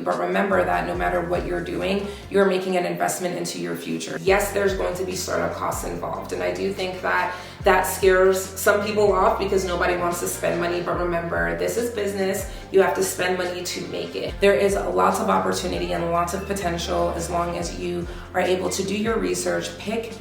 but remember that no matter what you're doing, you're making an investment into your future. Yes, there's going to be startup costs involved, and I do think that scares some people off because nobody wants to spend money, but remember, this is business. You have to spend money to make it. There is lots of opportunity and lots of potential as long as you are able to do your research, pick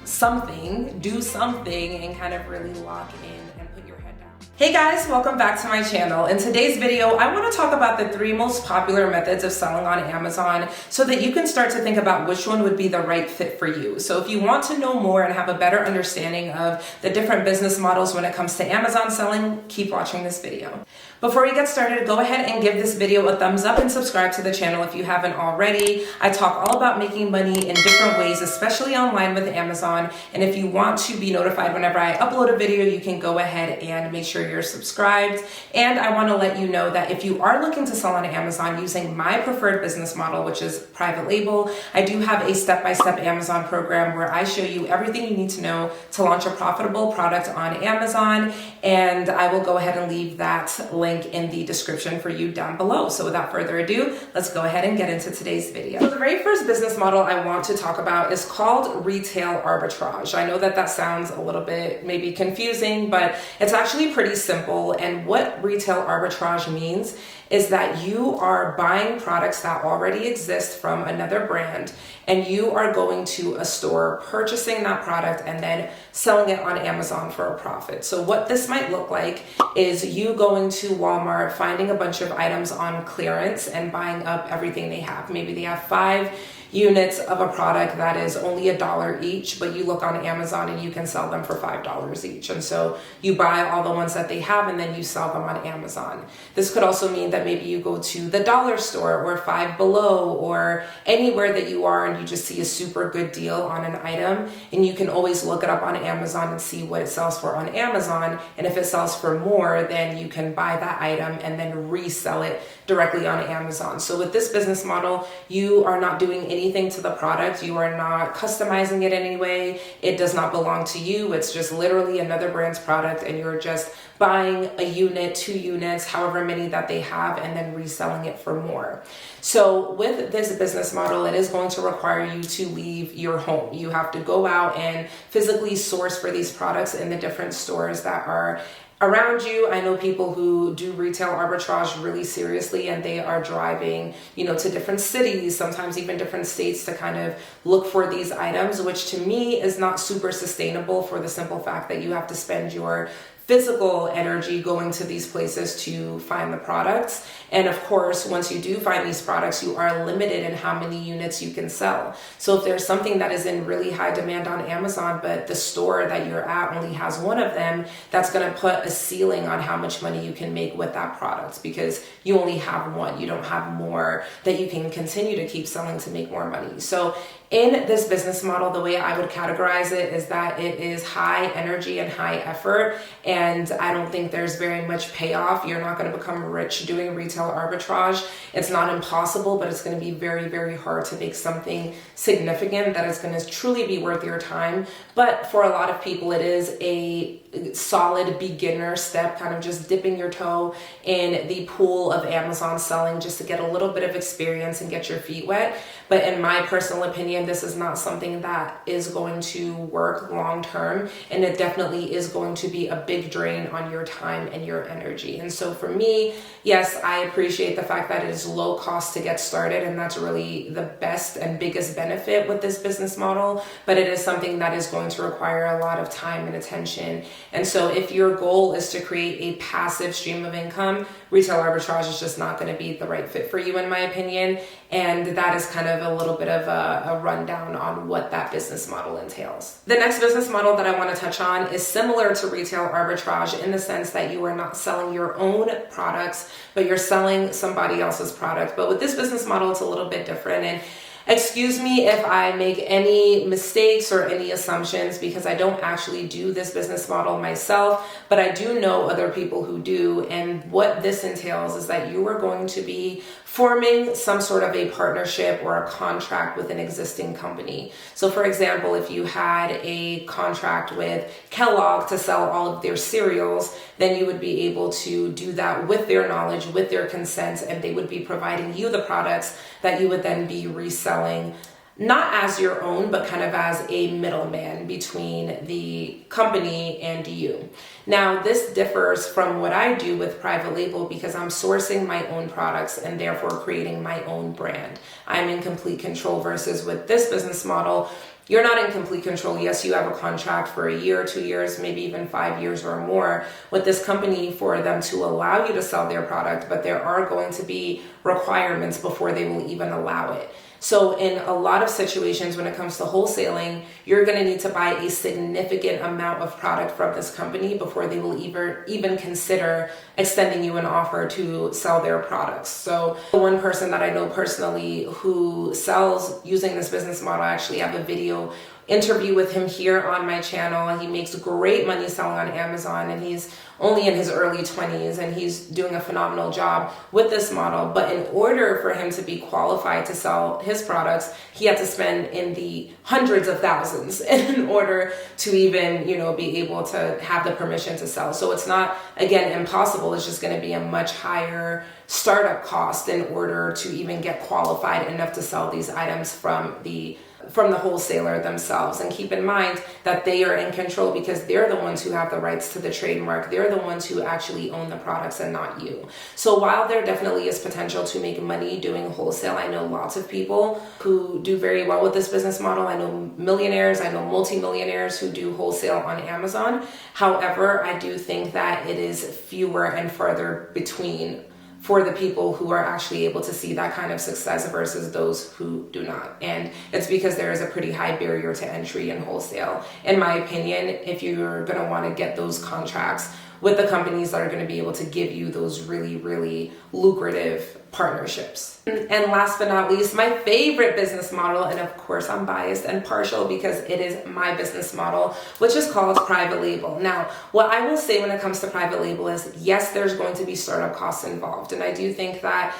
something, do something, and kind of really lock in and put your head down. Hey guys, welcome back to my channel. In today's video, I want to talk about the 3 most popular methods of selling on Amazon so that you can start to think about which one would be the right fit for you. So if you want to know more and have a better understanding of the different business models when it comes to Amazon selling, keep watching this video. Before we get started, go ahead and give this video a thumbs up and subscribe to the channel if you haven't already. I talk all about making money in different ways, especially online with Amazon. And if you want to be notified whenever I upload a video, you can go ahead and make sure you're subscribed. And I want to let you know that if you are looking to sell on Amazon using my preferred business model, which is private label, I do have a step-by-step Amazon program where I show you everything you need to know to launch a profitable product on Amazon. And I will go ahead and leave that link in the description for you down below. So without further ado, let's go ahead and get into today's video. So the very first business model I want to talk about is called retail arbitrage. I know that sounds a little bit maybe confusing, but it's actually pretty simple. And what retail arbitrage means is that you are buying products that already exist from another brand, and you are going to a store, purchasing that product, and then selling it on Amazon for a profit. So what this might look like is you going to Walmart, finding a bunch of items on clearance and buying up everything they have. Maybe they have 5 units of a product that is only $1 each, but you look on Amazon and you can sell them for $5 each. And so you buy all the ones that they have and then you sell them on Amazon. This could also mean that maybe you go to the dollar store or Five Below or anywhere that you are and you just see a super good deal on an item, and you can always look it up on Amazon and see what it sells for on Amazon. And if it sells for more, then you can buy that item and then resell it directly on Amazon. So with this business model, you are not doing anything to the product. You are not customizing it in any way. It does not belong to you. It's just literally another brand's product, and you're just buying a unit, 2 units, however many that they have, and then reselling it for more. So with this business model, it is going to require you to leave your home. You have to go out and physically source for these products in the different stores that are around you. I know people who do retail arbitrage really seriously, and they are driving, to different cities, sometimes even different states, to kind of look for these items, which to me is not super sustainable for the simple fact that you have to spend your physical energy going to these places to find the products. And of course, once you do find these products, you are limited in how many units you can sell. So if there's something that is in really high demand on Amazon, but the store that you're at only has 1 of them, that's going to put a ceiling on how much money you can make with that product, because you only have 1. You don't have more that you can continue to keep selling to make more money. So in this business model, the way I would categorize it is that it is high energy and high effort, and I don't think there's very much payoff. You're not going to become rich doing retail arbitrage. It's not impossible, but it's going to be very, very hard to make something significant that is going to truly be worth your time. But for a lot of people, it is a solid beginner step, kind of just dipping your toe in the pool of Amazon selling just to get a little bit of experience and get your feet wet. But in my personal opinion, this is not something that is going to work long term, and it definitely is going to be a big drain on your time and your energy. And so for me, yes, I appreciate the fact that it is low cost to get started, and that's really the best and biggest benefit with this business model, but it is something that is going to require a lot of time and attention. And so if your goal is to create a passive stream of income, retail arbitrage is just not going to be the right fit for you, in my opinion. And that is kind of a little bit of a rundown on what that business model entails. The next business model that I want to touch on is similar to retail arbitrage in the sense that you are not selling your own products, but you're selling somebody else's product. But with this business model, it's a little bit different. And excuse me if I make any mistakes or any assumptions, because I don't actually do this business model myself, but I do know other people who do. And what this entails is that you are going to be forming some sort of a partnership or a contract with an existing company. So for example, if you had a contract with Kellogg to sell all of their cereals, then you would be able to do that with their knowledge, with their consent, and they would be providing you the products that you would then be reselling, not as your own, but kind of as a middleman between the company and you. Now, this differs from what I do with private label because I'm sourcing my own products and therefore creating my own brand. I'm in complete control versus with this business model, you're not in complete control. Yes, you have a contract for a year, 2 years, maybe even 5 years or more with this company for them to allow you to sell their product, but there are going to be requirements before they will even allow it. So in a lot of situations when it comes to wholesaling, you're going to need to buy a significant amount of product from this company before they will even consider extending you an offer to sell their products. So one person that I know personally who sells using this business model, I actually have a video interview with him here on my channel. He makes great money selling on Amazon, and he's only in his early 20s, and he's doing a phenomenal job with this model. But in order for him to be qualified to sell his products, he had to spend in the hundreds of thousands in order to even, be able to have the permission to sell. So it's not, again, impossible. It's just going to be a much higher startup cost in order to even get qualified enough to sell these items from the wholesaler themselves. And keep in mind that they are in control because they're the ones who have the rights to the trademark. They're the ones who actually own the products and not you. So while there definitely is potential to make money doing wholesale, I know lots of people who do very well with this business model. I know millionaires, I know multimillionaires who do wholesale on Amazon. However, I do think that it is fewer and farther between for the people who are actually able to see that kind of success versus those who do not. And it's because there is a pretty high barrier to entry in wholesale. In my opinion, if you're going to want to get those contracts with the companies that are going to be able to give you those really, really lucrative partnerships. And last but not least, my favorite business model, and of course I'm biased and partial because it is my business model, which is called private label. Now, what I will say when it comes to private label is, yes, there's going to be startup costs involved. And I do think that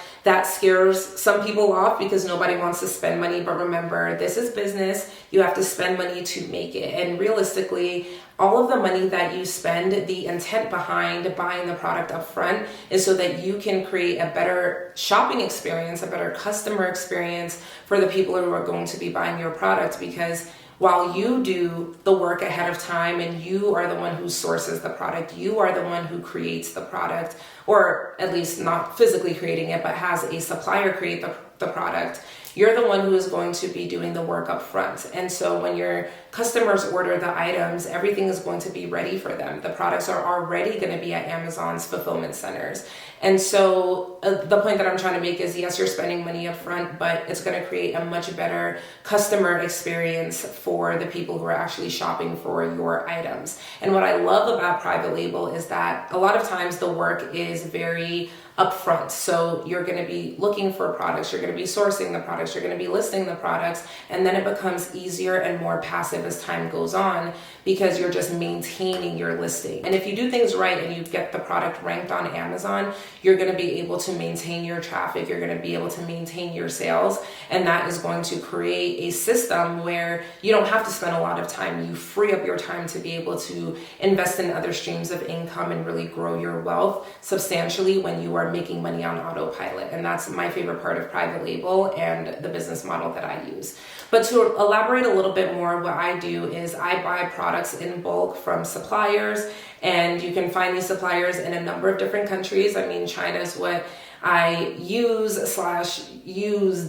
scares some people off because nobody wants to spend money. But remember, this is business. You have to spend money to make it. And realistically, all of the money that you spend, the intent behind buying the product up front is so that you can create a better shopping experience, a better customer experience for the people who are going to be buying your product. Because while you do the work ahead of time and you are the one who sources the product, you are the one who creates the product, or at least not physically creating it, but has a supplier create the product, you're the one who is going to be doing the work up front. And so when your customers order the items, everything is going to be ready for them. The products are already going to be at Amazon's fulfillment centers. And so the point that I'm trying to make is, yes, you're spending money up front, but it's going to create a much better customer experience for the people who are actually shopping for your items. And what I love about private label is that a lot of times the work is very upfront. So you're going to be looking for products, you're going to be sourcing the products, you're going to be listing the products, and then it becomes easier and more passive as time goes on because you're just maintaining your listing. And if you do things right and you get the product ranked on Amazon, you're going to be able to maintain your traffic, you're going to be able to maintain your sales, and that is going to create a system where you don't have to spend a lot of time. You free up your time to be able to invest in other streams of income and really grow your wealth substantially when you are making money on autopilot. And that's my favorite part of private label and the business model that I use. But to elaborate a little bit more, what I do is I buy products in bulk from suppliers, and you can find these suppliers in a number of different countries. I mean, China is what I used,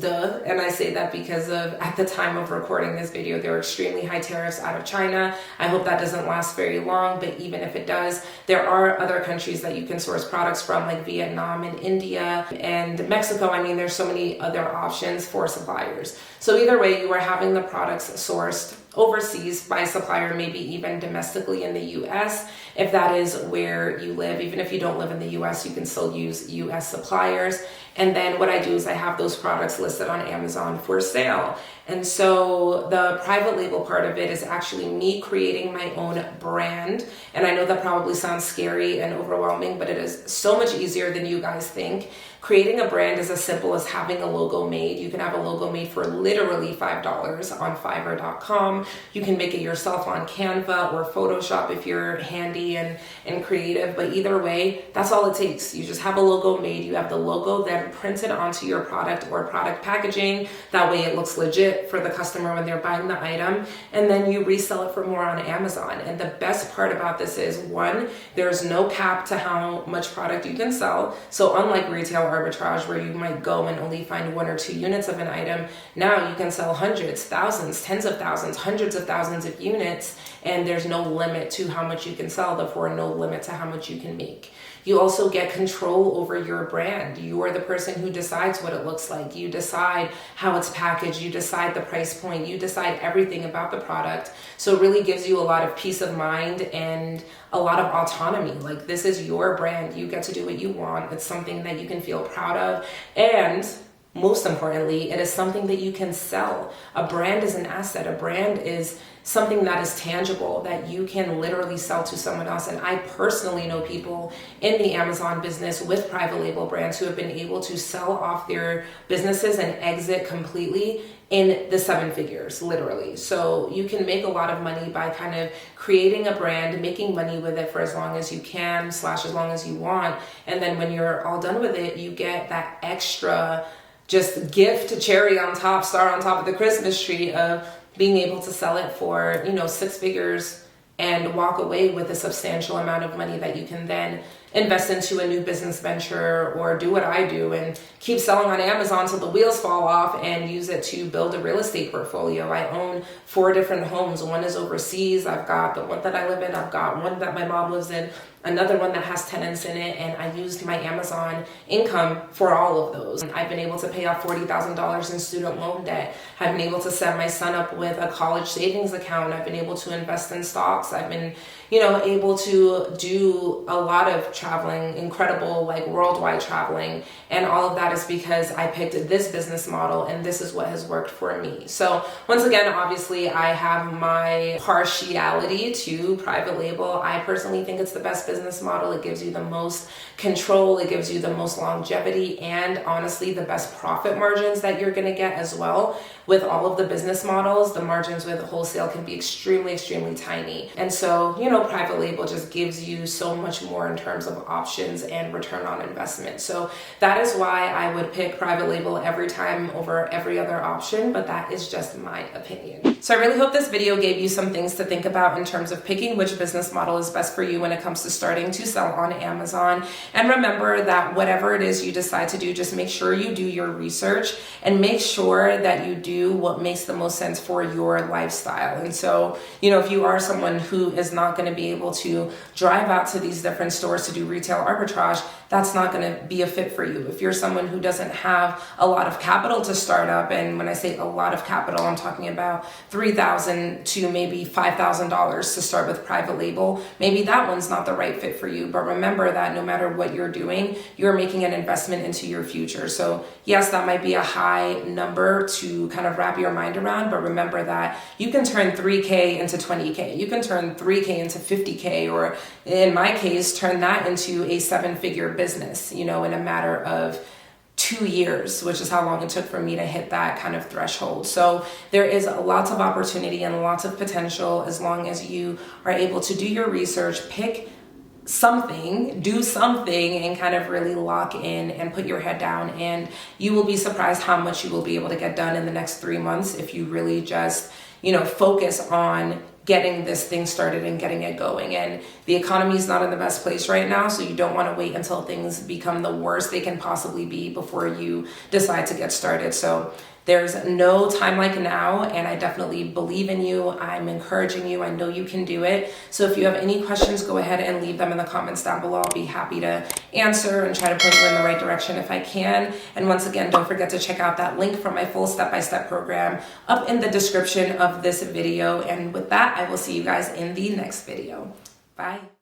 and I say that because of, at the time of recording this video, there were extremely high tariffs out of China. I hope that doesn't last very long, but even if it does, there are other countries that you can source products from, like Vietnam and India and Mexico. I mean, there's so many other options for suppliers. So either way, you are having the products sourced overseas by a supplier, maybe even domestically in the US, if that is where you live. Even if you don't live in the US, you can still use US suppliers. And then what I do is I have those products listed on Amazon for sale. And so the private label part of it is actually me creating my own brand. And I know that probably sounds scary and overwhelming, but it is so much easier than you guys think. Creating a brand is as simple as having a logo made. You can have a logo made for literally $5 on Fiverr.com. You can make it yourself on Canva or Photoshop if you're handy and creative. But either way, that's all it takes. You just have a logo made. You have the logo then printed onto your product or product packaging. That way it looks legit for the customer when they're buying the item. And then you resell it for more on Amazon. And the best part about this is, one, there's no cap to how much product you can sell. So unlike retail arbitrage where you might go and only find 1 or 2 units of an item, now you can sell hundreds, thousands, tens of thousands, hundreds of thousands of units, and there's no limit to how much you can sell, therefore no limit to how much you can make. You also get control over your brand. You are the person who decides what it looks like. You decide how it's packaged. You decide the price point. You decide everything about the product. So it really gives you a lot of peace of mind and a lot of autonomy. Like, this is your brand. You get to do what you want. It's something that you can feel proud of. And most importantly, it is something that you can sell. A brand is an asset. A brand is something that is tangible that you can literally sell to someone else. And I personally know people in the Amazon business with private label brands who have been able to sell off their businesses and exit completely in the 7 figures, literally. So you can make a lot of money by kind of creating a brand, making money with it for as long as you can / as long as you want. And then when you're all done with it, you get that extra just gift, cherry on top, star on top of the Christmas tree of being able to sell it for, 6 figures and walk away with a substantial amount of money that you can then invest into a new business venture or do what I do and keep selling on Amazon till the wheels fall off and use it to build a real estate portfolio. I own 4 different homes. One is overseas. I've got the one that I live in. I've got one that my mom lives in, another one that has tenants in it, and I used my Amazon income for all of those. I've been able to pay off $40,000 in student loan debt. I've been able to set my son up with a college savings account. I've been able to invest in stocks. I've been, able to do a lot of traveling, incredible, worldwide traveling. And all of that is because I picked this business model and this is what has worked for me. So once again, obviously I have my partiality to private label. I personally think it's the best business model. It gives you the most control. It gives you the most longevity and honestly the best profit margins that you're going to get as well. With all of the business models, the margins with wholesale can be extremely, extremely tiny. And so, private label just gives you so much more in terms of options and return on investment. So that is why I would pick private label every time over every other option, but that is just my opinion. So I really hope this video gave you some things to think about in terms of picking which business model is best for you when it comes to starting to sell on Amazon. And remember that whatever it is you decide to do, just make sure you do your research and make sure that you do what makes the most sense for your lifestyle. And so, if you are someone who is not going to be able to drive out to these different stores to do retail arbitrage, that's not going to be a fit for you. If you're someone who doesn't have a lot of capital to start up, and when I say a lot of capital, I'm talking about $3,000 to maybe $5,000 to start with private label, maybe that one's not the right fit for you. But remember that no matter what you're doing, you're making an investment into your future. So yes, that might be a high number to kind of wrap your mind around, but remember that you can turn 3K into 20K. You can turn 3K into 50K, or in my case, turn that into a 7-figure business, in a matter of 2 years, which is how long it took for me to hit that kind of threshold. So there is lots of opportunity and lots of potential as long as you are able to do your research, pick something, do something, and kind of really lock in and put your head down. And you will be surprised how much you will be able to get done in the next 3 months if you really just, focus on getting this thing started and getting it going. And the economy is not in the best place right now, so you don't want to wait until things become the worst they can possibly be before you decide to get started. So there's no time like now, and I definitely believe in you. I'm encouraging you. I know you can do it. So if you have any questions, go ahead and leave them in the comments down below. I'll be happy to answer and try to point you in the right direction if I can. And once again, don't forget to check out that link for my full step-by-step program up in the description of this video. And with that, I will see you guys in the next video. Bye.